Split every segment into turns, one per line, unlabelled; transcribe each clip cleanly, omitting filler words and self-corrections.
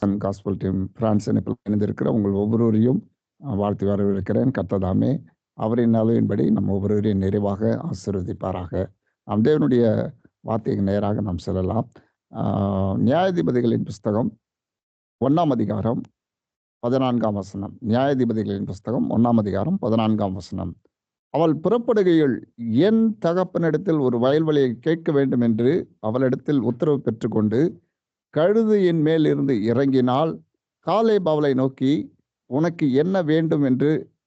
Sun gospel team France இணைப்பில் இணைந்திருக்கிற உங்கள் ஒவ்வொருவரையும் வாழ்த்தி வரவேற்கிறேன். கர்த்ததாமே அவரின் நலவின்படி நம் ஒவ்வொருவரையும் நிறைவாக ஆசீர்வதிப்பாராக. நாம் தேவனுடைய வார்த்தைக்கு நேராக நாம் செல்லலாம். நியாயாதிபதிகளின் புஸ்தகம் 1ஆம் அதிகாரம் 14ஆம் வசனம். நியாயாதிபதிகளின் புஸ்தகம் 1ஆம் அதிகாரம் 14ஆம் வசனம். அவள் புறப்படுகையில் என் தகப்பனிடத்தில் ஒரு வயல்வெளியை கேட்க வேண்டும் என்று அவளிடத்தில் உத்தரவு பெற்றுக்கொண்டு கழுதையின் மேல் இருந்து இறங்கினால், காலேப் அவளை நோக்கி, உனக்கு என்ன வேண்டும்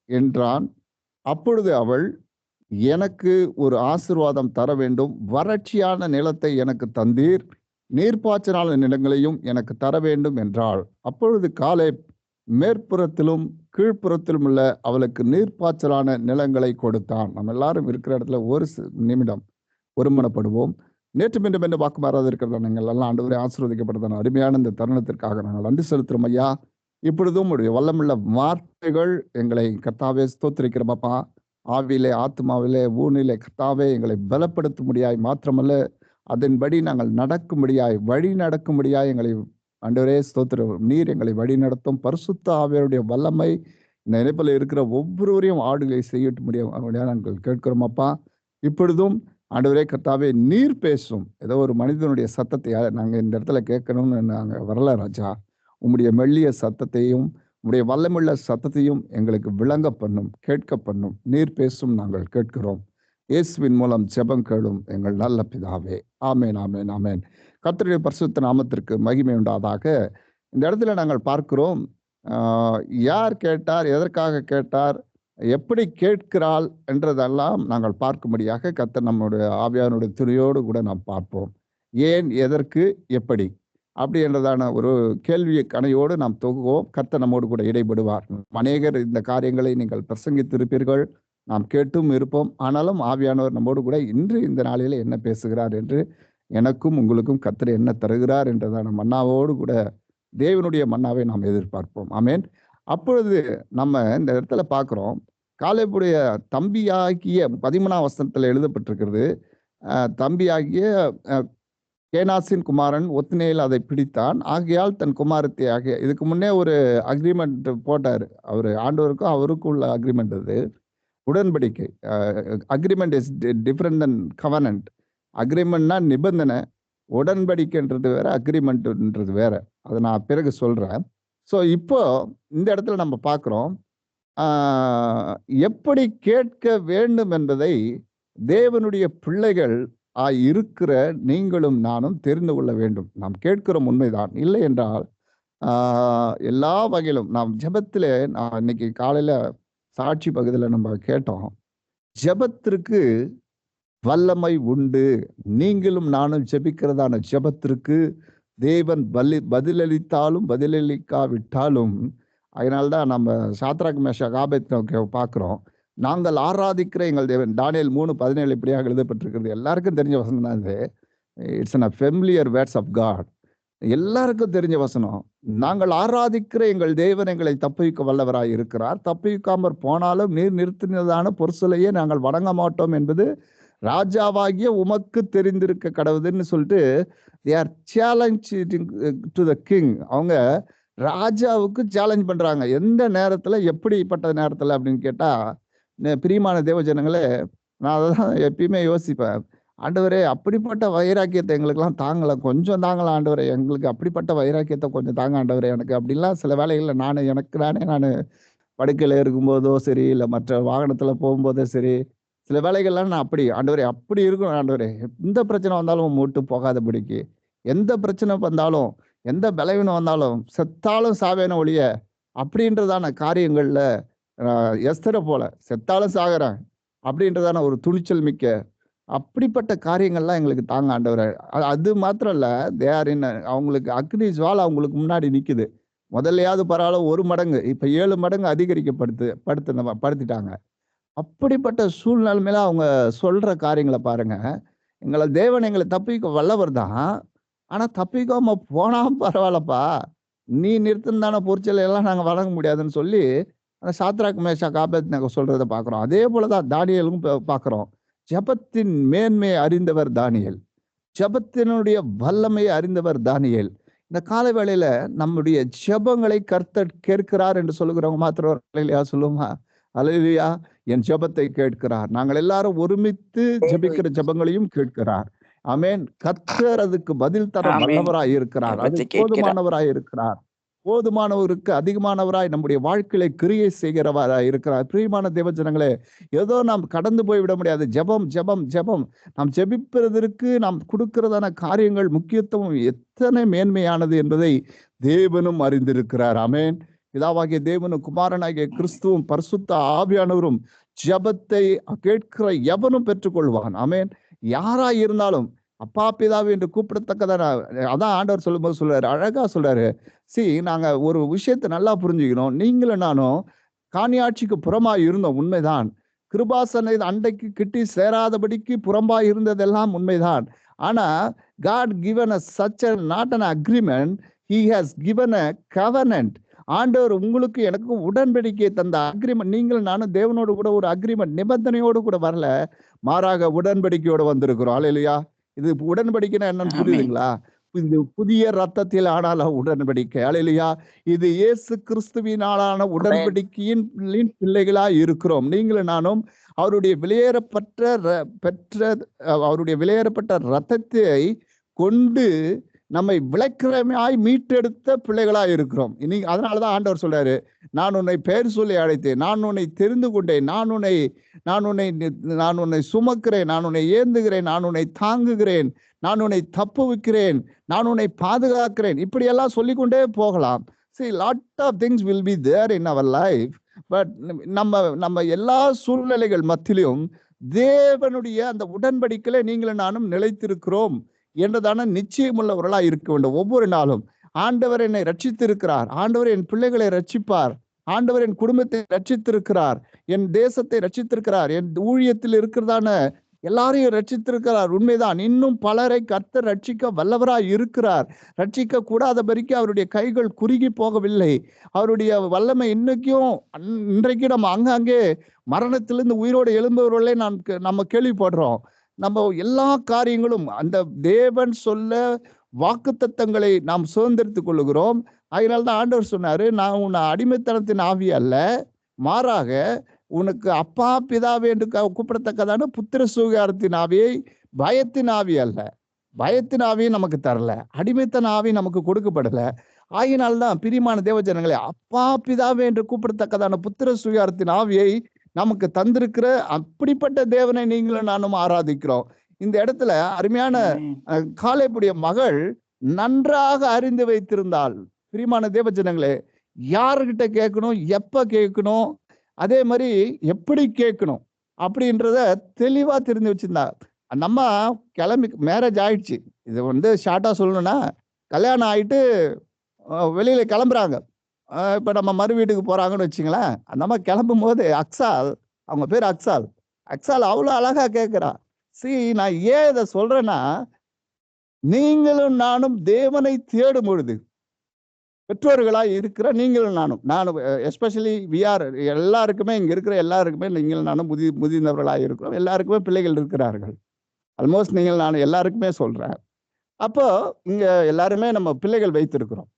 என்றான். அப்பொழுது அவள், எனக்கு ஒரு ஆசீர்வாதம் தர வேண்டும், வறட்சியான நிலத்தை எனக்கு தந்தீர், நீர்ப்பாய்ச்சலான நிலங்களையும் எனக்கு தர வேண்டும் என்றாள். அப்பொழுது காலேப் மேற்புறத்திலும் கீழ்ப்புறத்திலும் உள்ள அவளுக்கு நீர்ப்பாய்ச்சலான நிலங்களை கொடுத்தான். நம்ம எல்லாரும் இருக்கிற இடத்துல ஒரு நிமிடம் ஒருமனப்படுவோம். நேற்று மீண்டும் என்று வாக்கு மாறாது இருக்கிறதா நீங்கள் எல்லாம் ஆண்டவரை ஆசீர்வதிக்கப்படுறதான அருமையான இந்த தருணத்திற்காக நாங்கள் நன்றி செலுத்துறோம் ஐயா. இப்பொழுதும் உடைய வல்லமுள்ள வார்த்தைகள் எங்களை கர்த்தாவே ஸ்தோத்திரிக்கிறோமப்பா. ஆவியிலே, ஆத்மாவிலே, ஊனிலே கர்த்தாவே எங்களை பலப்படுத்த முடியாய், மாத்திரமல்ல அதன்படி நாங்கள் நடக்கும்படியாய், வழி நடக்கும்படியாய் எங்களை ஆண்டவரே ஸ்தோத்திரம். நீர் எங்களை வழி நடத்தும் பரிசுத்த ஆவியருடைய வல்லமை இந்த இணைப்பில் இருக்கிற ஒவ்வொருவரையும் ஆடுகளை செய்யட்டு முடியாது நாங்கள் கேட்கிறோமப்பா. இப்பொழுதும் ஆண்டவரே கர்த்தாவே நீர் பேசும். ஏதோ ஒரு மனிதனுடைய சத்தத்தை நாங்கள் இந்த இடத்துல கேட்கணும்னு நாங்கள் வரல ராஜா. உம்முடைய மெல்லிய சத்தத்தையும் உம்முடைய வல்லமுள்ள சத்தத்தையும் எங்களுக்கு விளங்க பண்ணும், கேட்க பண்ணும். நீர் பேசும், நாங்கள் கேட்கிறோம். இயேசுவின் மூலம் ஜெபம் கேளும் எங்கள் நல்ல பிதாவே. ஆமேன், ஆமேன், ஆமேன். கர்த்தருடைய பரிசுத்த நாமத்திற்கு மகிமை உண்டாதாக. இந்த இடத்துல நாங்கள் பார்க்கிறோம், யார் கேட்டார், எதற்காக கேட்டார், எப்படி கேட்கிறாள் என்றதெல்லாம் நாங்கள் பார்க்கும்படியாக கர்த்தர் நம்முடைய ஆவியானுடைய துணையோடு கூட நாம் பார்ப்போம். ஏன், எதற்கு, எப்படி அப்படி என்றதான ஒரு கேள்வியை கணையோடு நாம் தொகுவோம். கர்த்தர் நம்மோடு கூட இடைபடுவார். அநேகர் இந்த காரியங்களை நீங்கள் பிரசங்கித்திருப்பீர்கள், நாம் கேட்டும் இருப்போம். ஆனாலும் ஆவியானவர் நம்மோடு கூட இன்று இந்த நாளில் என்ன பேசுகிறார் என்று, எனக்கும் உங்களுக்கும் கர்த்தர் என்ன தருகிறார் என்றதான மன்னாவோடு கூட தேவனுடைய மன்னாவை நாம் எதிர்பார்ப்போம். ஆமேன். அப்பொழுது நம்ம இந்த இடத்துல பார்க்கிறோம், காலேபுடைய தம்பியாகிய 13ஆம் வசனத்தில் எழுதப்பட்டிருக்கிறது, தம்பியாகிய கேனாசின் குமாரன் ஒத்னியேல் அதை பிடித்தான், ஆகையால் தன் குமாரத்தை ஆகிய. இதுக்கு முன்னே ஒரு அக்ரிமெண்ட் போட்டார் அவர், ஆண்டவருக்கும் அவருக்கும் உள்ள அக்ரிமெண்ட். அது உடன்படிக்கை. Agreement is different than covenant. அக்ரிமெண்ட்னா நிபந்தனை, உடன்படிக்கைன்றது வேற, அக்ரிமெண்ட்ன்றது வேற. அதை நான் பிறகு சொல்றேன். ஸோ இப்போ இந்த இடத்துல நம்ம பார்க்குறோம், எப்படி கேட்க வேண்டும் என்பதை தேவனுடைய பிள்ளைகள் இருக்கிற நீங்களும் நானும் தெரிந்து கொள்ள வேண்டும். நாம் கேட்கிறோம் உண்மைதான், இல்லை என்றால் எல்லா வகையிலும் நாம் ஜெபத்திலே, நான் இன்னைக்கு காலையில சாட்சி பகுதியில் நம்ம கேட்டோம், ஜெபத்திற்கு வல்லமை உண்டு. நீங்களும் நானும் ஜெபிக்கிறதான ஜெபத்திற்கு தேவன் பதிலளித்தாலும் பதிலளிக்காவிட்டாலும், அதனால்தான் நம்ம சாத்ராக் மேஷாக் ஆபேத்நேகோ பார்க்கிறோம், நாங்கள் ஆராதிக்கிற எங்கள் தேவன். தானியேல் 3:17 இப்படியாக எழுதப்பட்டிருக்கிறது. எல்லாருக்கும் தெரிஞ்ச வசனம் தான் இது. It's a familiar words of God. எல்லாருக்கும் தெரிஞ்ச வசனம். நாங்கள் ஆராதிக்கிற எங்கள் தேவன் எங்களை தப்புவிக்க வல்லவராய் இருக்கிறார், தப்புவிக்காமற் போனாலும் நீர் நிறுத்தினதான பொருசலையே நாங்கள் வணங்க மாட்டோம் என்பது ராஜாவாகிய உமக்கு தெரிந்திருக்க கடவுதுன்னு சொல்லிட்டு they are challenging to the king. அவங்க ராஜாவுக்கு சேலஞ்ச் பண்றாங்க. எந்த நேரத்துல, எப்படிப்பட்ட நேரத்துல அப்படின்னு கேட்டா, பிரியமான தேவஜனங்களே, நான் அதான் எப்பயுமே யோசிப்பேன், ஆண்டவரே அப்படிப்பட்ட வைராக்கியத்தை எங்களுக்கெல்லாம் தாங்கல, கொஞ்சம் தாங்கலாம் ஆண்டவரே, எங்களுக்கு அப்படிப்பட்ட வைராக்கியத்தை கொஞ்சம் தாங்க ஆண்டவரே எனக்கு. அப்படிலாம் சில வேலைகளில் நான் படுக்கையில் இருக்கும்போதோ சரி, இல்லை மற்ற வாகனத்துல போகும்போதோ சரி, சில வேலைகள்லாம் நான் அப்படி, ஆண்டவரே அப்படி இருக்கும் ஆண்டவரே, எந்த பிரச்சனை வந்தாலும் விட்டு போகாதபடிக்கு, எந்த பிரச்சனை வந்தாலும், எந்த பலவீனம் வந்தாலும், செத்தாலும் சாவேன ஒழிய அப்படின்றதான காரியங்கள்ல எஸ்தரை போல செத்தாலும் சாகிறேன் அப்படின்றதான ஒரு துணிச்சல் மிக்க அப்படிப்பட்ட காரியங்கள்லாம் எங்களுக்கு தாங்க ஆண்டவரே. அது மாத்திரம் இல்ல, அவங்களுக்கு அக்னி ஜுவாலை அவங்களுக்கு முன்னாடி நிக்குது. முதல்லையாவது பரவாயில்ல, 1 மடங்கு, இப்ப 7 மடங்கு படுத்திட்டாங்க. அப்படிப்பட்ட சூழ்நிலைமையில அவங்க சொல்ற காரியங்களை பாருங்க. தேவன் எங்களை தப்பிக்க வல்லவர் தான், ஆனா தப்பிக்காம போனா பரவாயில்லப்பா, நீ நிறுத்தினான பொருட்களை எல்லாம் நாங்க வழங்க முடியாதுன்னு சொல்லி அந்த சாத்ராக் மேஷாக் ஆபேத்நேகோ சொல்றதை பார்க்கிறோம். அதே போலதான் தானியேலும் பார்க்கிறோம். ஜெபத்தின் மேன்மையை அறிந்தவர் தானியேல், ஜெபத்தினுடைய வல்லமையை அறிந்தவர் தானியேல். இந்த காலை வேளையில நம்முடைய ஜெபங்களை கர்த்தர் கேட்கிறார் என்று சொல்லுகிறவங்க மாத்திரம் இல்லையா சொல்லுமா? அல்லேலூயா. என் ஜெபத்தை கேட்கிறார். நாங்கள் எல்லாரும் ஒருமித்து ஜெபிக்கிற ஜெபங்களையும் கேட்கிறார். ஆமென். கர்த்தர் அதுக்கு பதில் தர
ஆமென்.
வல்லவராய் இருக்கிறார். அது
ஜெபத்தை கேட்கிறார்.
போதுமானவராய் இருக்கிறார். போதுமானவருக்கு அதிகமானவராய் நம்முடைய வாழ்க்கையில கிரியை செய்கிறவராய் இருக்கிறார். பிரியமான தேவஜனங்களே, ஏதோ நாம் கடந்து போய் விட முடியாது. ஜெபம் ஜெபம் ஜெபம். நாம் ஜெபிப்பதற்கு நாம் கொடுக்கிறதான காரியங்கள் முக்கியத்துவம் எத்தனை மேன்மையானது என்பதை தேவனும் அறிந்திருக்கிறார். ஆமென். பிதாவாகிய தேவனும் குமாரனாகிய கிறிஸ்துவும் பரிசுத்த ஆவியானவரும் ஜெபத்தை கேட்கிற எவனும் பெற்றுக்கொள்வான். ஆமென். யாராய் இருந்தாலும் அப்பா பிதாவே என்று கூப்பிடத்தக்கதான, அதான் ஆண்டவர் சொல்லும்போது சொல்றாரு, அழகா சொல்றாரு. நாங்க ஒரு விஷயத்தை நல்லா புரிஞ்சுக்கணும். நீங்களும் நானும் காணியாட்சிக்கு புறமாய் இருந்தோம், உண்மைதான். கிருபாசனை அண்டைக்கு கிட்டி சேராதபடிக்கு புறம்பாய் இருந்ததெல்லாம் உண்மைதான். ஆனா God given us such a not an agreement, he has given a covenant. ஆண்டவர் உங்களுக்கு எனக்கு உடன்படிக்கை தந்த அக்ரிமெண்ட். நீங்கள் நானும் தேவனோடு கூட ஒரு அக்ரிமெண்ட் நிபந்தனையோடு கூட வரல, மாறாக உடன்படிக்கையோடு வந்திருக்கிறோம். அல்லேலூயா. இது உடன்படிக்கைன்னா என்னன்னு புரியுதுங்களா? இந்த புதிய ரத்தத்தில் ஆனால உடன்படிக்கை. அல்லேலூயா. இது இயேசு கிறிஸ்துவினாலான உடன்படிக்கையின் பிள்ளைகளாய் இருக்கிறோம். நீங்களும் நானும் அவருடைய அவருடைய விலையேறப்பட்ட ரத்தத்தை கொண்டு நம்மை விளக்கிரமாய் மீட்டெடுத்த பிள்ளைகளாய் இருக்கிறோம். இன்னைக்கு அதனாலதான் ஆண்டவர் சொல்றாரு, நான் உன்னை பெயர் சொல்லி அழைத்தேன், நான் உன்னை தெரிந்து கொண்டேன், நான் உன்னை சுமக்கிறேன், நான் உன்னை ஏந்துகிறேன், நான் உன்னை தாங்குகிறேன், நான் உன்னை தப்புவிக்கிறேன், நான் உன்னை பாதுகாக்கிறேன். இப்படியெல்லாம் சொல்லிக்கொண்டே போகலாம். lot of things will be there in our life. But நம்ம எல்லா சூழ்நிலைகள் மத்தியிலும் தேவனுடைய அந்த உடன்படிக்கையில நீங்களும் நானும் நிலைத்திருக்கிறோம் என்றதான நிச்சயம் உள்ளவர்களாய் இருக்க வேண்டும். ஒவ்வொரு நாளும் ஆண்டவர் என்னை ரட்சித்திருக்கிறார், ஆண்டவர் என் பிள்ளைகளை ரட்சிப்பார், ஆண்டவர் என் குடும்பத்தை ரட்சித்திருக்கிறார், என் தேசத்தை ரட்சித்திருக்கிறார், என் ஊழியத்தில் இருக்கிறதான எல்லாரையும் ரட்சித்திருக்கிறார். உண்மைதான். இன்னும் பலரை கர்த்தர் ரட்சிக்க வல்லவராய் இருக்கிறார். ரட்சிக்க கூடாதபடிக்கு அவருடைய கைகள் குறுகி போகவில்லை. அவருடைய வல்லமை இன்றைக்கு நம்ம அங்கங்கே மரணத்திலிருந்து உயிரோடு எழும்பவர்களே நம்ம கேள்விப்படுறோம். நம்ம எல்லா காரியங்களும் அந்த தேவன் சொல்ல வாக்குத்தத்தங்களை நாம் சுதந்திரித்துக் கொள்ளுகிறோம். அதனால்தான் ஆண்டவர் சொன்னாரு, நான் உன்னை அடிமைத்தனத்தின் ஆவி அல்ல, மாறாக உனக்கு அப்பா பிதாவே என்று கூப்பிடத்தக்கதான புத்திர சுகாரத்தின் ஆவியை, பயத்தின் ஆவி அல்ல. பயத்தின் ஆவியை நமக்கு தரல, அடிமைத்தன ஆவி நமக்கு கொடுக்கப்படல. ஆகினால்தான் பிரியமான தேவஜனங்களே, அப்பா பிதாவே என்று கூப்பிடத்தக்கதான புத்திர சுகாரத்தின் ஆவியை நமக்கு தந்திருக்கிற அப்படிப்பட்ட தேவனை நீங்களும் நானும் ஆராதிக்கிறோம். இந்த இடத்துல அருமையான காலேபுடைய மகள் நன்றாக அறிந்து வைத்திருந்தாள். பிரியமான தேவஜனங்களே, யாருகிட்ட கேட்கணும், எப்ப கேட்கணும், அதே மாதிரி எப்படி கேட்கணும் அப்படின்றத தெளிவா தெரிஞ்சு வச்சிருந்தா. நம்ம கிளம்பி மேரேஜ் ஆயிடுச்சு. இது ஷார்ட்டா சொல்லணும்னா, கல்யாணம் ஆயிட்டு வெளியில கிளம்புறாங்க. இப்ப நம்ம மறு வீட்டுக்கு போறாங்கன்னு வச்சுங்களேன். நம்ம கிளம்பும் போது அவங்க பேர் அக்சால் அவ்வளவு அழகா கேட்கிறா. நான் ஏன் இதை சொல்றேன்னா, நீங்களும் நானும் தேவனை தேடும் பொழுது பெற்றோர்களாய் இருக்கிற நீங்களும் நானும் எஸ்பெஷலி எல்லாருக்குமே, இங்க இருக்கிற எல்லாருக்குமே நீங்களும் நானும் முதிர்ந்தவர்களாய் இருக்கிறோம். எல்லாருக்குமே பிள்ளைகள் இருக்கிறார்கள். ஆல்மோஸ்ட் நீங்கள் நானும் எல்லாருக்குமே சொல்றேன். அப்போ இங்க எல்லாருமே நம்ம பிள்ளைகள் வைத்திருக்கிறோம்.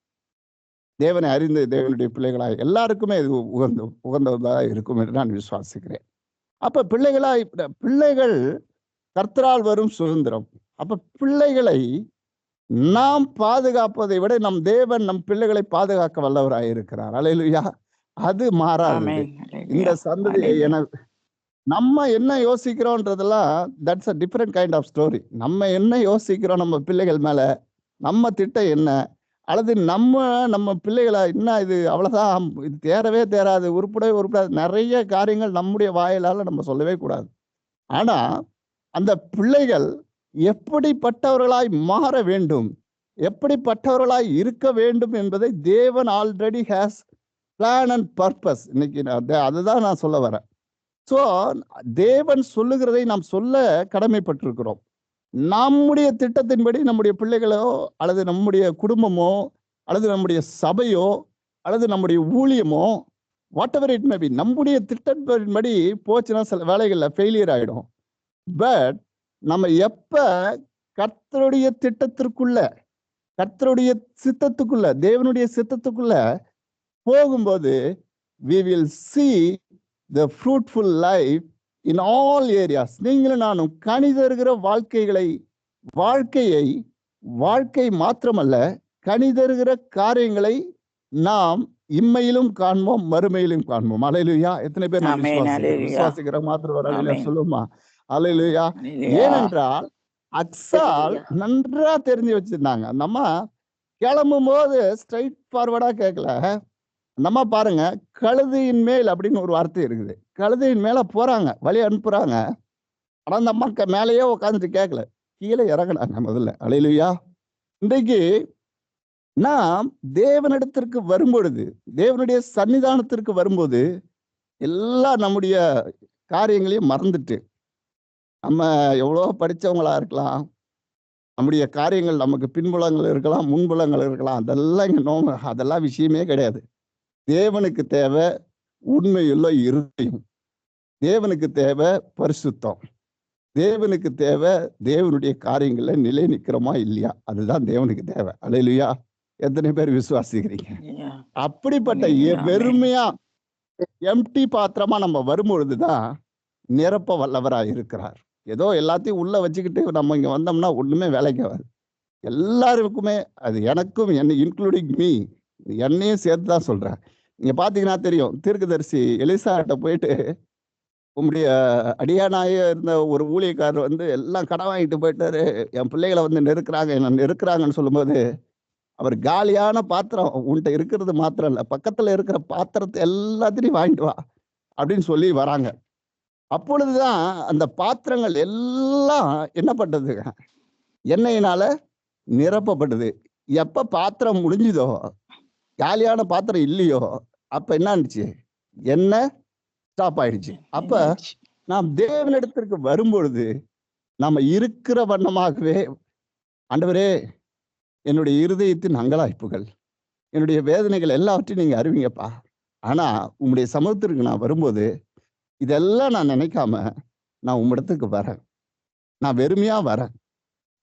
தேவனை அறிந்து தேவனுடைய பிள்ளைகளாய் எல்லாருக்குமே இது உகந்ததாக இருக்கும் என்று நான் விசுவாசிக்கிறேன். அப்ப பிள்ளைகள் கர்த்தரால் வரும் சுதந்திரம். அப்ப பிள்ளைகளை நாம் பாதுகாப்பதை விட நம் தேவன் நம் பிள்ளைகளை பாதுகாக்க வல்லவராய் இருக்கிறார். அல்லேலூயா. அது மாறாது. இந்த சந்ததியை நம்ம என்ன யோசிக்கிறோன்றதெல்லாம் that's a different kind of story. நம்ம என்ன யோசிக்கிறோம் நம்ம பிள்ளைகள் மேல, நம்ம திட்டம் என்ன, அல்லது நம்ம பிள்ளைகளை என்ன, இது அவ்வளவுதான், இது தேராது, உருப்படாது, நிறைய காரியங்கள் நம்முடைய வாயிலால நம்ம சொல்லவே கூடாது. ஆனா அந்த பிள்ளைகள் எப்படிப்பட்டவர்களாய் மாற வேண்டும், எப்படிப்பட்டவர்களாய் இருக்க வேண்டும் என்பதை தேவன் already has plan and purpose. இன்னைக்கு அதுதான் நான் சொல்ல வரேன். சோ தேவன் சொல்லுகிறதை நாம் சொல்ல கடமைப்பட்டிருக்கிறோம். நம்முடைய திட்டத்தின்படி நம்முடைய பிள்ளைகளோ அல்லது நம்முடைய குடும்பமோ அல்லது நம்முடைய சபையோ அல்லது நம்முடைய ஊழியமோ whatever it may be, நம்முடைய திட்டத்தின்படி போச்சுன்னா சில வேலைகள்ல ஃபெயிலியர் ஆயிடும். பட் நம்ம எப்ப கர்த்தருடைய திட்டத்திற்குள்ள கர்த்தருடைய சித்தத்துக்குள்ள, தேவனுடைய சித்தத்துக்குள்ள போகும்போது we will see the fruitful life in all areas. நீங்களும் நானும் கனி தருகிற வாழ்க்கை மாத்திரமல்ல, கனி தருகிற காரியங்களை நாம் இம்மையிலும் காண்போம், மறுமையிலும் காண்போம். அல்லேலூயா. எத்தனை பேர் விசுவாசிக்கிற மாத்திரம் ஒரு அல்லேலூயா சொல்லுமா? அல்லேலூயா. ஏனென்றால் அக்சால் நன்றா தெரிஞ்சு வச்சிருந்தாங்க. நம்ம கிளம்பும் போது ஸ்ட்ரைட் ஃபார்வர்டா கேட்கல. நம்ம பாருங்க, கழுதையின் மேல் அப்படின்னு ஒரு வார்த்தை இருக்குது. கழுதையின் மேல போறாங்க, வழி அனுப்புறாங்க. ஆனா அந்த அம்மா மேலேயே உட்காந்துட்டு கேட்கல, கீழே இறங்கினாங்க முதல்ல. அல்லேலூயா. இன்றைக்கு நாம் தேவனிடத்திற்கு வரும்பொழுது, தேவனுடைய சன்னிதானத்திற்கு வரும்போது, எல்லாம் நம்முடைய காரியங்களையும் மறந்துட்டு, நம்ம எவ்வளோ படித்தவங்களா இருக்கலாம், நம்முடைய காரியங்கள் நமக்கு பின்புலங்கள் இருக்கலாம், முன்புலங்கள் இருக்கலாம், அதெல்லாம் இங்கே அதெல்லாம் விஷயமே கிடையாது. தேவனுக்கு தேவை உண்மையுள்ள இருதயம், தேவனுக்கு தேவை பரிசுத்தம், தேவனுக்கு தேவை தேவனுடைய காரியங்கள்ல நிலை நிற்கிறோமா இல்லையா, அதுதான் தேவனுக்கு தேவை. அல்லேலூயா. எத்தனை பேர் விசுவாசிக்கிறீங்க? அப்படிப்பட்ட வெறுமையா எம்டி பாத்திரமா நம்ம வரும்பொழுதுதான் நிரப்ப வல்லவராக இருக்கிறார். ஏதோ எல்லாத்தையும் உள்ள வச்சுக்கிட்டு நம்ம இங்க வந்தோம்னா ஒண்ணுமே வேலைக்கு ஆகாது. எல்லாருக்குமே, அது எனக்கும், என்ன இன்க்ளூடிங் மீ, என்னையும் சேர்த்து தான் சொல்றேன். நீங்க பாத்தீங்கன்னா தெரியும், தீர்க்கதரிசி எலிசாட்ட போயிட்டு, உங்களுடைய அடியானாயே இருந்த ஒரு ஊழியக்காரர் வந்து எல்லாம் கடன் வாங்கிட்டு போயிட்டாரு, என் பிள்ளைகளை வந்து என்ன நெருக்கிறாங்கன்னு சொல்லும்போது, அவர் காலியான பாத்திரம் உன்கிட்ட இருக்கிறது மாத்திரம் இல்ல, பக்கத்துல இருக்கிற பாத்திரத்தை எல்லாத்தையும் வாங்கிட்டு வா அப்படின்னு சொல்லி வராங்க. அப்பொழுதுதான் அந்த பாத்திரங்கள் எல்லாம் என்ன பட்டது? எண்ணெயினால நிரப்பப்பட்டது. எப்ப பாத்திரம் முடிஞ்சுதோ, காலியான பாத்திரம் இல்லையோ, அப்ப என்ன ஆயிடுச்சு? எண்ணெய் ஸ்டாப் ஆயிடுச்சு. அப்ப நாம் தேவனிடத்திற்கு வரும்பொழுது நாம இருக்கிற வண்ணமாகவே, ஆண்டவரே, என்னுடைய இருதயத்தின் அங்கலாய்ப்புகள், என்னுடைய வேதனைகள் எல்லாவற்றையும் நீங்க அறிவீங்கப்பா. ஆனா உங்களுடைய சமூகத்திற்கு நான் வரும்போது இதெல்லாம் நான் நினைக்காம நான் உம்மிடத்துக்கு வரேன். நான் வெறுமையா வரேன்.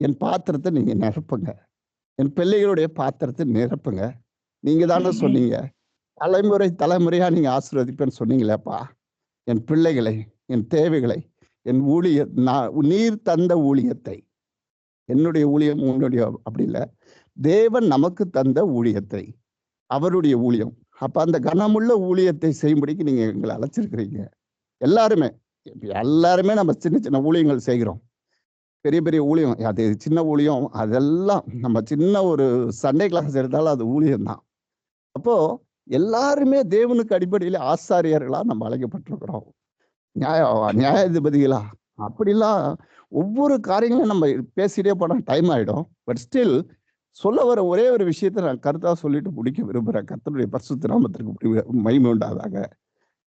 என் பாத்திரத்தை நீங்க நிரப்புங்க, என் பிள்ளைகளுடைய பாத்திரத்தை நிரப்புங்க. நீங்க தானே சொன்னீங்க, தலைமுறையா நீங்க ஆசீர்வதிப்பேன்னு சொன்னீங்களேப்பா. என் பிள்ளைகளை, என் தேவைகளை, என் நீர் தந்த ஊழியத்தை, என்னுடைய ஊழியம் உன்னுடைய அப்படி இல்லை, தேவன் நமக்கு தந்த ஊழியத்தை, அவருடைய ஊழியம். அப்ப அந்த கனமுள்ள ஊழியத்தை செய்யும்படிக்கு நீங்க எங்களை அழைச்சிருக்கிறீங்க. எல்லாருமே நம்ம சின்ன சின்ன ஊழியங்கள் செய்கிறோம். பெரிய பெரிய ஊழியம், அது சின்ன ஊழியம், அதெல்லாம் நம்ம சின்ன ஒரு சண்டே கிளாஸ் எடுத்தாலும் அது ஊழியம் தான். அப்போ எல்லாருமே தேவனுக்கு அடிப்படையில ஆசாரியர்களா நம்ம அழைக்கப்பட்டிருக்கிறோம், நியாயாதிபதிகளா. அப்படிலாம் ஒவ்வொரு காரியங்களும் நம்ம பேசிட்டே போனா டைம் ஆயிடும். பட் ஸ்டில் சொல்ல வர ஒரே ஒரு விஷயத்தை நான் கருத்தா சொல்லிட்டு முடிக்க விரும்புறேன். கர்த்தருடைய பரிசுத்த நாமத்திற்கு மகிமை உண்டாதாக.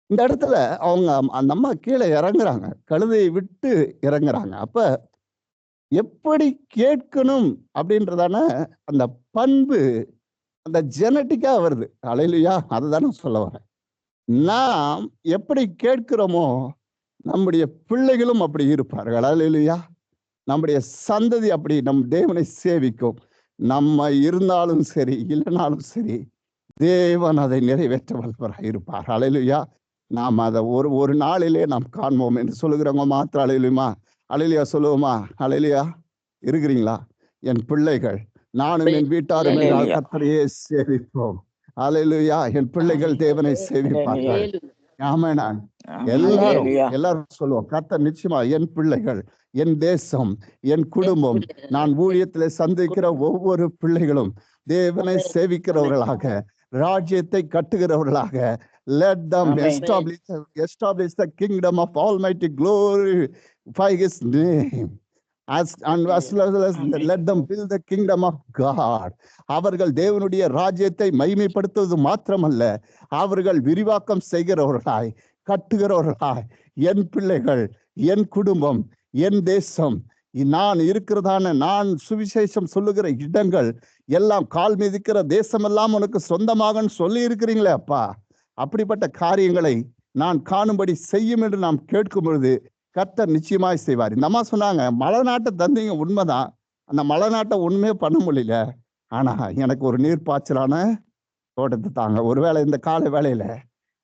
இந்த இடத்துல அவங்க அந்த அம்மா கீழே இறங்குறாங்க, கழுதையை விட்டு இறங்குறாங்க. அப்ப எப்படி கேட்கணும் அப்படின்றதான அந்த பண்பு, அந்த ஜெனட்டிக்கா வருது. அல்லேலூயா. அதுதானே சொல்ல வரேன். நாம் எப்படி கேட்கிறோமோ நம்முடைய பிள்ளைகளும் அப்படி இருப்பார்கள். அல்லேலூயா. நம்முடைய சந்ததி அப்படி நம் தேவனை சேவிக்கும். நம்ம இருந்தாலும் சரி இல்லைனாலும் சரி, தேவன் அதை நிறைவேற்ற வல்லவராக இருப்பார். அல்லேலூயா. நாம் அதை ஒரு நாளிலே நாம் காண்போம் என்று சொல்லுகிறவங்க மாத்திரம் அல்லேலூயா, அல்லேலூயா சொல்லுவோமா? அல்லேலூயா. இருக்கிறீங்களா? என் பிள்ளைகள், நானும் என் வீட்டாரும் கர்த்தரையே சேவிப்போம். அல்லேலூயா. என் பிள்ளைகள் தேவனை சேவிப்பார்கள். ஆமென். எல்லாரும் சொல்லுவோம், கர்த்தர் நிச்சயமா என் பிள்ளைகள், என் தேசம், என் குடும்பம், நான் ஊழியத்தில் சந்திக்கிற ஒவ்வொரு பிள்ளைகளும் தேவனை சேவிக்கிறவர்களாக, ராஜ்யத்தை கட்டுகிறவர்களாக, let them establish the kingdom of Almighty, glorify His name, as well as let them build the kingdom of God. அவர்கள் தேவனுடைய ராஜ்யத்தை மகிமைப்படுத்துவது மாத்திரமல்ல, அவர்கள் விரிவாக்கம் செய்கிறவர்களாய், கட்டுகிறவர்களாய், என் பிள்ளைகள், என் குடும்பம், என் தேசம், நான் இருக்கிறதான, நான் சுவிசேஷம் சொல்லுகிற இடங்கள் எல்லாம், கால் மிதிக்கிற தேசம் எல்லாம் உனக்கு சொந்தமாக சொல்லி இருக்கிறீங்களே அப்பா. அப்படிப்பட்ட காரியங்களை நான் காணும்படி செய்யும் என்று நாம் கேட்கும் பொழுது கர்த்தர் நிச்சயமாய் செய்வார். இந்த அம்மா சொன்னாங்க, மலை நாட்டை தந்தீங்க, உண்மைதான். அந்த மலை நாட்டை ஒண்ணுமே பண்ண முடியல, ஆனா எனக்கு ஒரு நீர்ப்பாய்ச்சலான தோட்டத்தை தாங்க. ஒருவேளை இந்த காலை வேளையில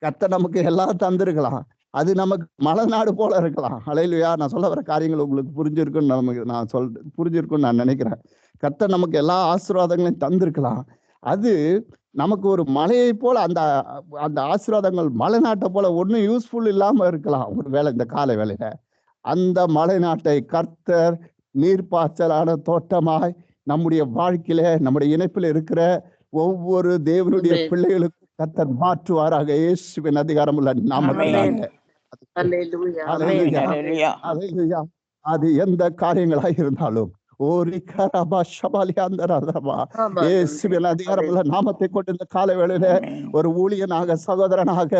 கர்த்தர் நமக்கு எல்லாம் தந்திருக்கலாம். அது நமக்கு மலைநாடு போல இருக்கலாம். அல்லேலூயா. நான் சொல்ல வர காரியங்கள் உங்களுக்கு புரிஞ்சிருக்குன்னு புரிஞ்சிருக்குன்னு நான் நினைக்கிறேன். கர்த்தர் நமக்கு எல்லா ஆசீர்வாதங்களையும் தந்திருக்கலாம். அது நமக்கு ஒரு மலையை போல அந்த அந்த ஆசீர்வாதங்கள் மலைநாட்டை போல ஒன்றும் யூஸ்ஃபுல் இல்லாம இருக்கலாம். ஒரு வேளை இந்த காலை வேளையில அந்த மலைநாட்டை கர்த்தர் நீர்ப்பாய்ச்சலான தோட்டமாய் நம்முடைய வாழ்க்கையில நம்முடைய இணைப்பில் இருக்கிற ஒவ்வொரு தேவனுடைய
Amen.
பிள்ளைகளுக்கும் கர்த்தர் மாற்றுவாராக இயேசுவின் அதிகாரமுள்ள நாமத்தினால.
Hallelujah. Amen.
அல்லேலூயா.
Hallelujah.
அல்லேலூயா. அது எந்த காரியங்களாய் இருந்தாலும் ஓரிகரபா ஷபாலியாந்தரபா
ஆமா.
இயேசுவின் அதிகாரமுள்ள நாமத்தை கொண்டு இந்த காலை வேளையில
Amen.
ஒரு ஊழியனாக சகோதரனாக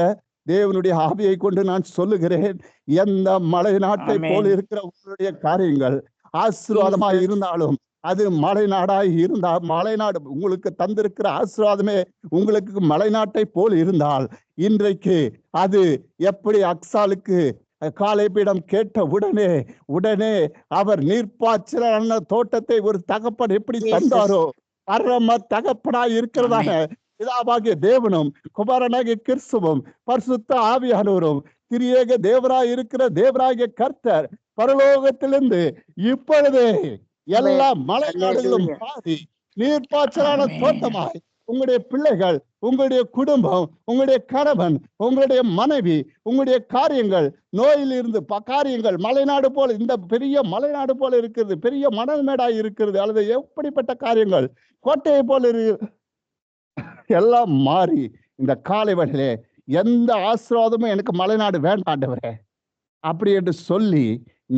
தேவனுடைய ஆவியை கொண்டு நான் சொல்லுகிறேன். எந்த மலை நாட்டை
Amen.
போல இருக்கிற உங்களுடைய காரியங்கள் ஆசீர்வாதமாய்
Jesus.
இருந்தாலும் அது மலைநாடாய் இருந்தா மலைநாடு உங்களுக்கு தந்திருக்கிற ஆசீர்வாதமே உங்களுக்கு மலைநாட்டை போல் இருந்தால் இன்றைக்கு அது எப்படி அக்சாலுக்கு காலேபிடம் கேட்ட உடனே அவர் நீர்ப்பாய்ச்சலான தோட்டத்தை ஒரு தகப்பன் எப்படி
Jesus.
தந்தாரோ பரம தகப்பனாய் இருக்கிறதான பிதாவாகிய தேவனும் குமாரனாகிய கிறிஸ்துவும் பரிசுத்த ஆவியானவரும் திரியேக தேவராய் இருக்கிற தேவராகிய கர்த்தர் பரலோகத்திலிருந்து இப்பொழுதே எல்லா மலைநாடுகளும்
Hallelujah.
மாறி நீர்ப்பாய்ச்சலான
Amen.
தோட்டமாய் உங்களுடைய பிள்ளைகள், உங்களுடைய குடும்பம், உங்களுடைய கணவன், உங்களுடைய மனைவி, உங்களுடைய காரியங்கள் நோயில் இருந்து காரியங்கள் மலைநாடு போல இந்த பெரிய மலைநாடு போல இருக்கிறது, பெரிய மணல் மேடாய் இருக்கிறது, அல்லது எப்படிப்பட்ட காரியங்கள் கோட்டையை போல எல்லாம் மாறி இந்த காலை வேளையிலே எந்த ஆசீர்வாதமும் எனக்கு மலைநாடு வேண்டாண்டவரே அப்படி என்று சொல்லி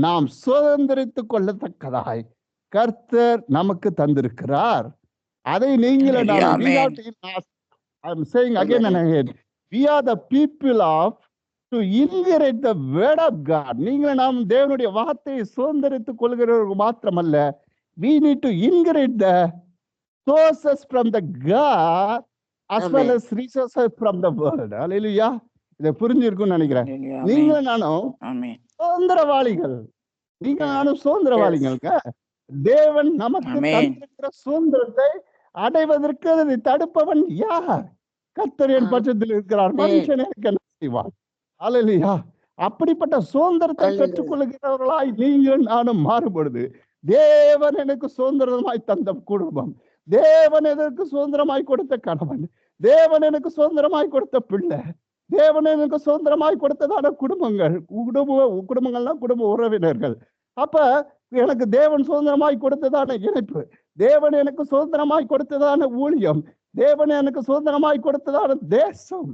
நாம் சுதந்திரித்துக் கொள்ளத்தக்கதாய் கர்த்தர் நமக்கு தந்திருக்கிறார். அதை நீங்களே I'm saying again and again, we are the people of to inherit the word of God. நீங்கள் நாம் தேவனுடைய வார்த்தையை சுதந்திரித்துக் கொள்கிறவர்கள் மாத்திரமல்ல, we need to inherit the sources from the God as well as resources from the world. Hallelujah. இதை புரிஞ்சிருக்கும்னு நினைக்கிறேன்.
Hallelujah.
நீங்க நானும்
Amen.
சுதந்திரவாளிகள். நீங்க நானும் சுதந்திரவாளிகளுங்க. தேவன் நமக்கு
Amen.
தந்திருக்கிற சுதந்திரத்தை அடைவதற்கு அதை தடுப்பவன் யார்? கர்த்தர் என் பட்சத்தில் இருக்கிறார், மனுஷன் எனக்கு என்ன செய்வான்? அல்லேலூயா. அப்படிப்பட்ட சுதந்திரத்தை
Hallelujah.
பெற்றுக் கொள்கிறவர்களாய் நீங்கள் நானும் மாறுபடுது. தேவன் எனக்கு சுதந்திரமாய் தந்த குடும்பம், தேவன் எனக்கு சுதந்திரமாய் கொடுத்த கணவன், தேவன் எனக்கு சுதந்திரமாய் கொடுத்த பிள்ளை, தேவன் எனக்கு சுதந்திரமாய் கொடுத்ததான குடும்பங்கள்னா குடும்ப உறவினர்கள். அப்ப எனக்கு தேவன் சுதந்திரமாய் கொடுத்ததான இணைப்பு, தேவன் எனக்கு சுதந்திரமாய் கொடுத்ததான ஊழியம், தேவன் எனக்கு சுதந்திரமாய் கொடுத்ததான தேசம்,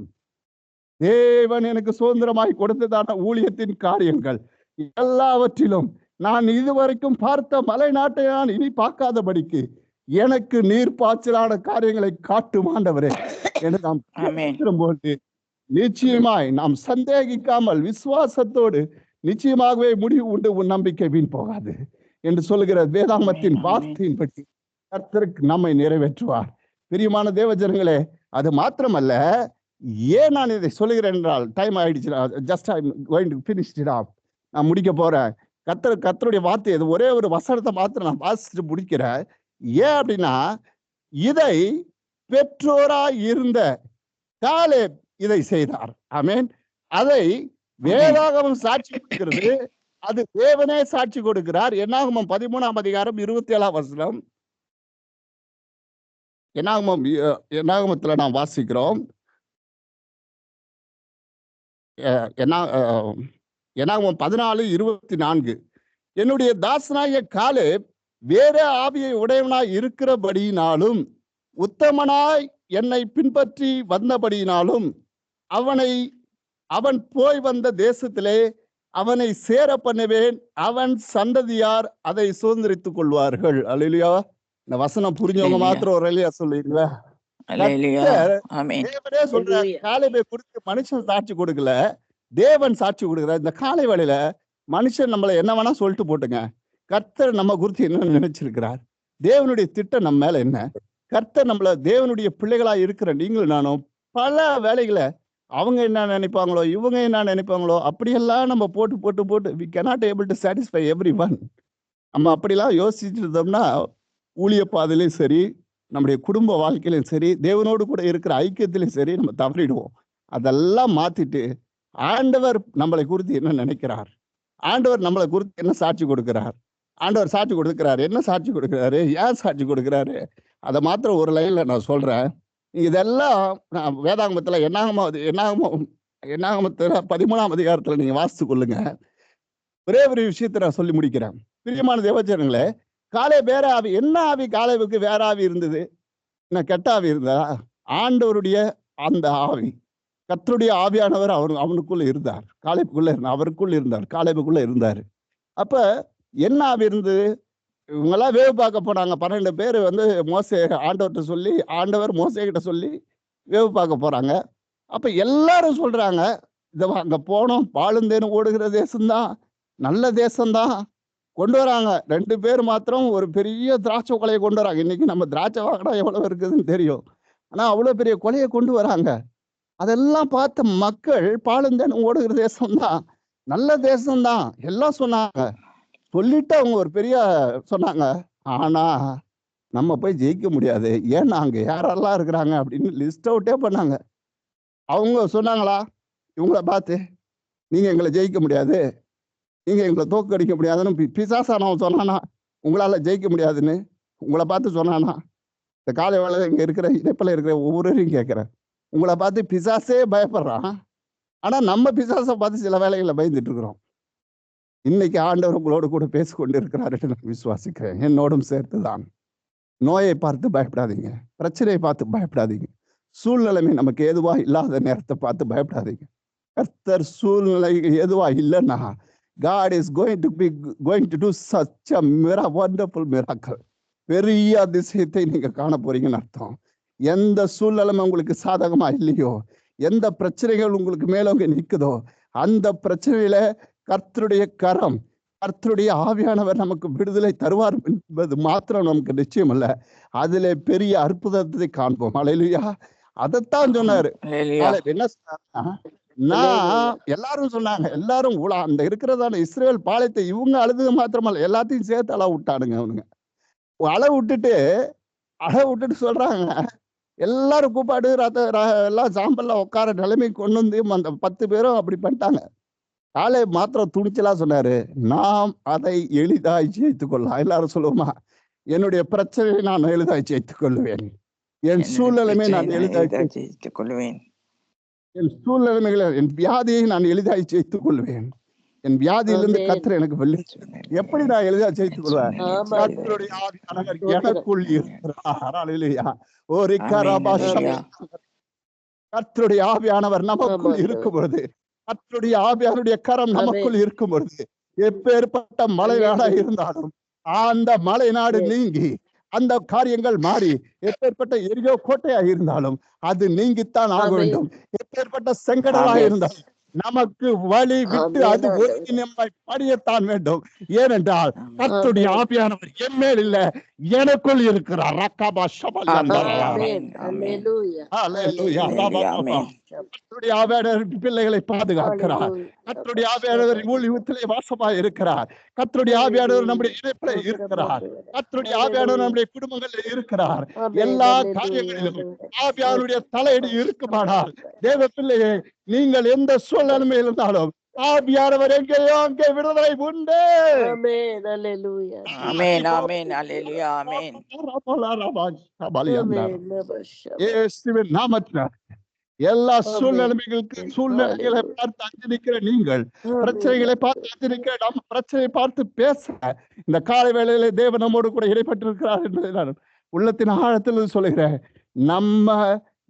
தேவன் எனக்கு சுதந்திரமாய் கொடுத்ததான ஊழியத்தின் காரியங்கள் எல்லாவற்றிலும் நான் இதுவரைக்கும் பார்த்த மலை நாட்டை நான் இனி பார்க்காதபடிக்கு எனக்கு நீர்ப்பாய்ச்சலான காரியங்களை காட்டும் ஆண்டவரே என்று நாம் போது நிச்சயமாய் நாம் சந்தேகிக்காமல் விசுவாசத்தோடு நிச்சயமாகவே முடிவு உண்டு, உன் நம்பிக்கை வீண் போகாது என்று சொல்லுகிற வேதாகமத்தின் வார்த்தையின்படி கர்த்தருக்கு நம்மை நிறைவேற்றுவார். பிரியமான தேவஜனங்களே, அது மாத்திரமல்ல, ஏன் நான் இதை சொல்லுகிறேன் என்றால் டைம் ஆயிடுச்சு. Just I am going to finish it off. நான் முடிக்க போறேன். கர்த்தருடைய வார்த்தை இது ஒரே ஒரு வசனத்தை மாத்திரம் நான் வாசிச்சுட்டு முடிக்கிறேன். ஏன் அப்படின்னா, இதை பெற்றோராய் இருந்த காலேப் இதை செய்தார். ஆமென். அதை வேதாகமம் சாட்சி கொடுக்கிறது, அது தேவனே சாட்சி கொடுக்கிறார். என்னாகமம் 13ஆம் அதிகாரம் 27ஆம் வசனம். என்னாகமத்துல நாம் வாசிக்கிறோம். என்னாகமம் 14:24. என்னுடைய தாசனாகிய காலேப் வேற ஆவியை உடையவனாய் இருக்கிறபடியினாலும் உத்தமனாய் என்னை பின்பற்றி வந்தபடியினாலும் அவன் போய் வந்த தேசத்திலே அவனை சேர பண்ணுவேன், அவன் சந்ததியார் அதை சுதந்திரித்துக் கொள்வார்கள். அல்லேலூயா. இந்த வசனம் புரிஞ்சவங்க மாத்திரம் ஒரு அல்லேலூயா சொல்லுவீங்களா? தேவனே சொல்ற காலேபை குறித்து மனுஷன் சாட்சி கொடுக்கல, தேவன் சாட்சி கொடுக்கிற. இந்த காலை வேளையில மனுஷன் நம்மளை என்ன வேணா சொல்லிட்டு போட்டுங்க, கர்த்தர் நம்ம குறித்து என்ன நினைச்சிருக்கிறார், தேவனுடைய திட்டம் நம்ம மேல என்ன, கர்த்தர் நம்மள தேவனுடைய பிள்ளைகளா இருக்கிற நீங்களும் நானும் பல வேலைகளை அவங்க என்ன நினைப்பாங்களோ இவங்க என்ன நினைப்பாங்களோ அப்படியெல்லாம் நம்ம போட்டு we cannot able to satisfy everyone. நம்ம அப்படிலாம் யோசிச்சுட்டு இருந்தோம்னா ஊழிய பாதையிலையும் சரி, நம்முடைய குடும்ப வாழ்க்கையிலும் சரி, தேவனோடு கூட இருக்கிற ஐக்கியத்திலும் சரி நம்ம தவறிடுவோம். அதெல்லாம் மாத்திட்டு ஆண்டவர் நம்மளை குறித்து என்ன நினைக்கிறார், ஆண்டவர் நம்மளை குறித்து என்ன சாட்சி கொடுக்கிறார், ஆண்டவர் சாட்சி கொடுக்கிறார், என்ன சாட்சி கொடுக்கிறாரு, ஏன் சாட்சி கொடுக்கிறாரு, அதை மாத்திரம் ஒரு லைன்ல நான் சொல்றேன். இதெல்லாம் நான் வேதாகமத்துல என்னாகமத்துல 13ஆம் அதிகாரத்துல நீங்க வாசித்து கொள்ளுங்க. ஒரே ஒரு விஷயத்தை நான் சொல்லி முடிக்கிறேன். பிரியமான தேவஜனங்களே, காலேப் வேற ஆவி, என்ன ஆவி காலேபுக்கு வேற ஆவி இருந்தது, என்ன கெட்ட ஆவி இருந்தா? ஆண்டவருடைய அந்த ஆவி, கர்த்தருடைய ஆவியானவர் அவனுக்குள்ள இருந்தார், காலேபுக்குள்ள இருந்தார், அவருக்குள்ள இருந்தார், காலேபுக்குள்ள இருந்தார். அப்ப என்ன ஆவி இருந்தது? இவங்கெல்லாம் வேவு பார்க்க போனாங்க. 12 பேர் வந்து மோசே ஆண்டவர்கிட்ட சொல்லி, ஆண்டவர் மோசே கிட்ட சொல்லி வேவு பார்க்க போறாங்க. அப்ப எல்லாரும் சொல்றாங்க, அங்க போனோம், பாலுந்தேனும் ஓடுகிற தேசம்தான், நல்ல தேசம்தான். கொண்டு வராங்க. 2 பேர் மாத்திரம் ஒரு பெரிய திராட்சை கொலையை கொண்டு வராங்க. இன்னைக்கு நம்ம திராட்சை வாங்கினா எவ்வளவு இருக்குதுன்னு தெரியும். ஆனா அவ்வளவு பெரிய கொலையை கொண்டு வராங்க. அதெல்லாம் பார்த்த மக்கள், பாலுந்தேனும் ஓடுகிற தேசம்தான், நல்ல தேசம்தான் எல்லாம் சொன்னாங்க. சொல்லிட்டு அவங்க ஒரு பெரிய சொன்னாங்க. ஆனா நம்ம போய் ஜெயிக்க முடியாது, ஏன்னா அங்க யாரெல்லாம் இருக்கிறாங்க அப்படின்னு லிஸ்ட் அவுட்டே பண்ணாங்க. அவங்க சொன்னாங்களா இவங்கள பார்த்து, நீங்க எங்களை ஜெயிக்க முடியாது, நீங்க எங்களை தோக்கடிக்க முடியாதுன்னு பிசாசானவன் சொன்னானா? உங்களால ஜெயிக்க முடியாதுன்னு உங்களை பார்த்து சொன்னானா? இந்த காலை வேலை இங்க இருக்கிற இணைப்பில் இருக்கிற ஒவ்வொருவரையும் கேட்கிறேன், உங்களை பார்த்து பிசாசே பயப்படுறான். ஆனா நம்ம பிசாசை பார்த்து சில வேலைகளை பயந்துட்டு இருக்கிறோம். இன்னைக்கு ஆண்டவர் உங்களோடு கூட பேசிக்கொண்டு இருக்கிறார் என்று நான் விசுவாசிக்கிறேன், என்னோடும் சேர்த்துதான். நோயை பார்த்து பயப்படாதீங்க, பிரச்சனையை பார்த்து பயப்படாதீங்க, சூழ்நிலைமை நமக்கு ஏதுவா இல்லாத நேரத்தை பார்த்து பயப்படாதீங்க. கர்த்தர் சூழ்நிலை ஏதுவா இல்லைன்னா, God is going to do such a wonderful miracle. பெரிய அதிசயத்தை நீங்க காண போறீங்கன்னு அர்த்தம். எந்த சூழ்நிலைமை உங்களுக்கு சாதகமா இல்லையோ, எந்த பிரச்சனைகள் உங்களுக்கு மேலோங்க நிற்குதோ, அந்த பிரச்சனையில கர்த்தருடைய கரம், கர்த்தருடைய ஆவியானவர் நமக்கு விடுதலை தருவார் என்பது மாத்திரம் நமக்கு நிச்சயம் அல்ல, அதுல பெரிய அற்புதத்தை காண்போம். அல்லேலூயா. அதைத்தான் சொன்னாரு. என்ன சொன்னாருன்னா, நான் எல்லாரும் சொன்னாங்க, எல்லாரும் அந்த இருக்கிறதான இஸ்ரேல் பாளையத்தை இவங்க அழுது மாத்திரமல்ல, எல்லாத்தையும் சேர்த்து அளவு விட்டானுங்க. அவனுங்க அளவு விட்டுட்டு சொல்றாங்க, எல்லாரும் கூப்பாடு எல்லாம் சாம்பல்ல உட்கார நிலைமை கொண்டு வந்து அந்த 10 பேரும் அப்படி பண்ணிட்டாங்க. காலேப் மாத்திரம் துணிச்சலா சொன்னாரு, நாம் அதை எளிதாய் ஜெயித்துக் கொள்ளலாம். எல்லாரும் சொல்லுவோமா, என்னுடைய பிரச்சனையை நான் எளிதாய் ஜெயித்துக் கொள்ளுவேன், என் சூழ்நிலைமை நான் எளிதாய் ஜெயித்துக் கொள்வேன், என் சூழ்நிலைமைகளை, என் வியாதியை நான் எளிதாய் ஜெயித்துக் கொள்வேன், என் வியாதியிலிருந்து கர்த்தர் எனக்கு வெள்ளி. எப்படி நான் எளிதா ஜெயித்துக் கொள்வேன்? கர்த்தருடைய ஆவியானவர் எனக்குள் இருக்கிறார். அல்லேலூயா. ஒரு கர்த்தருடைய ஆவியானவர் நமக்குள் இருக்கும் பொழுது, கர்த்தருடைய ஆவியானுடைய கரம் நமக்குள் இருக்கும் பொழுது, எப்பேற்பட்ட மலை நாடா இருந்தாலும் அந்த மலை நாடு நீங்கி, அந்த காரியங்கள் மாறி, எப்பேற்பட்ட எரியோ கோட்டையா இருந்தாலும் அது நீங்கித்தான் ஆக வேண்டும். எப்பேற்பட்ட செங்கடலா இருந்தாலும் நமக்கு வழி விட்டு அது ஒதுங்கி நம்மை படியத்தான் வேண்டும். ஏனென்றால் கர்த்தருடைய ஆவியானவர் என் மேல் இல்ல, எனக்குள் இருக்கிறார். கர்த்தருடைய ஆவியானவர் பிள்ளைகளை பாதுகாக்கிறார். கர்த்தருடைய ஆவியானவர் ஊழியத்திலே வாசமாய் இருக்கிறார். கர்த்தருடைய ஆவியானவர் நம்முடைய இணைப்பிலே இருக்கிறார். கர்த்தருடைய ஆவியானவர் நம்முடைய குடும்பங்களில் இருக்கிறார். எல்லா காரியங்களிலும் ஆவியானவருடைய தலையீடு இருக்குமானால், தேவ பிள்ளையே, நீங்கள் எந்த சூழ்நிலையில் இருந்தாலும் ஆவியானவர் எங்கேயோ அங்கே விடுதலை உண்டு.
ஆமென். அல்லேலூயா.
ஆமென். ஆமென். அல்லேலூயா. ஆமென்.
இயேசுவின் நாமத்தில் எல்லா சூழ்நிலைகளை பார்த்து அஞ்சு நிற்கிற நீங்கள், பிரச்சனைகளை பார்த்து அஞ்சு நிற்கிற நம்ம பிரச்சனையை பார்த்து பேச இந்த காலை வேளையிலே தேவன் நம்மோடு கூட இடைப்பட்டிருக்கிறார் என்பதை நான் உள்ளத்தின் ஆழத்தில் சொல்லுகிறேன். நம்ம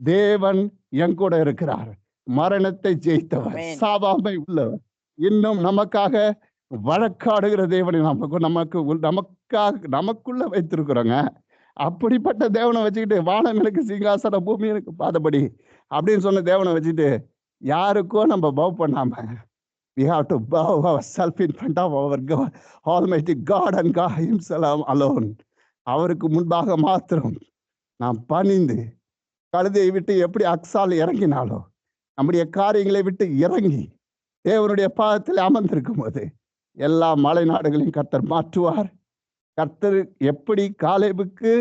தேவன் என் கூட இருக்கிறார். மரணத்தை ஜெயித்தவர், சாவாமை உள்ளவர், இன்னும் நமக்காக வழக்காடுகிற தேவனை நமக்குள்ள வைத்திருக்கிறோங்க. அப்படிப்பட்ட தேவனை வச்சுக்கிட்டு, வானம் எனக்கு சிங்காசனம், பூமி எனக்கு பாதபடி அப்படின்னு சொன்ன தேவனை வச்சுட்டு யாருக்கோ நம்ம பவ் பண்ணாம, we have to bow ourselves in front of our God, Almighty God and God himself alone. அவருக்கு முன்பாக மாத்திரம் நாம் பணிந்து, கழுதையை விட்டு எப்படி அக்சால் இறங்கினாலோ, நம்முடைய காரியங்களை விட்டு இறங்கி தேவனுடைய பாதத்தில் அமர்ந்திருக்கும் போது எல்லா மலை நாடுகளையும் கர்த்தர் மாற்றுவார். கர்த்தர் எப்படி காலேபுக்கு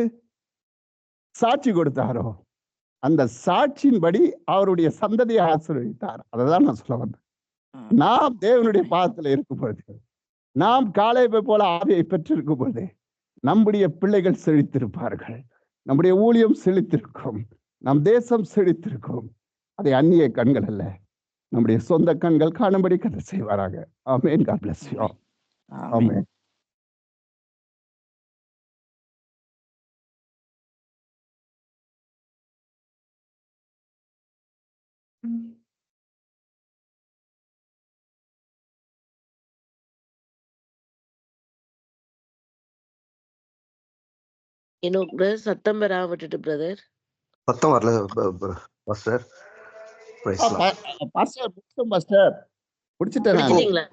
சாட்சி கொடுத்தாரோ அந்த சாட்சியின்படி அவருடைய சந்ததியை ஆசீர்வதித்தார். அததான் நான் சொல்ல வந்தேன். நாம் தேவனுடைய பாதத்தில் இருக்கும்போது, நாம் காலேபை போல ஆவியை பெற்றிருக்கும் போது நம்முடைய பிள்ளைகள் செழித்திருப்பார்கள், நம்முடைய ஊழியம் செழித்திருக்கும், நம் தேசம் செழித்திருக்கும். அதை அந்நிய கண்கள் அல்ல, நம்முடைய சொந்த கண்கள் காணும்படி கதை செய்வாராக. ஆமென். God bless you all. Amen.
Enoch brother, சத்தம் வராம விட்டுட்டு பிரதர்.
சத்தம் வரல பாஸ்டர். Price Lord.
பாஸ்டர் முடிச்சிட்டேன் நான்.
முடிச்சிட்டீங்களா?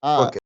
ஆ,
ஓகே.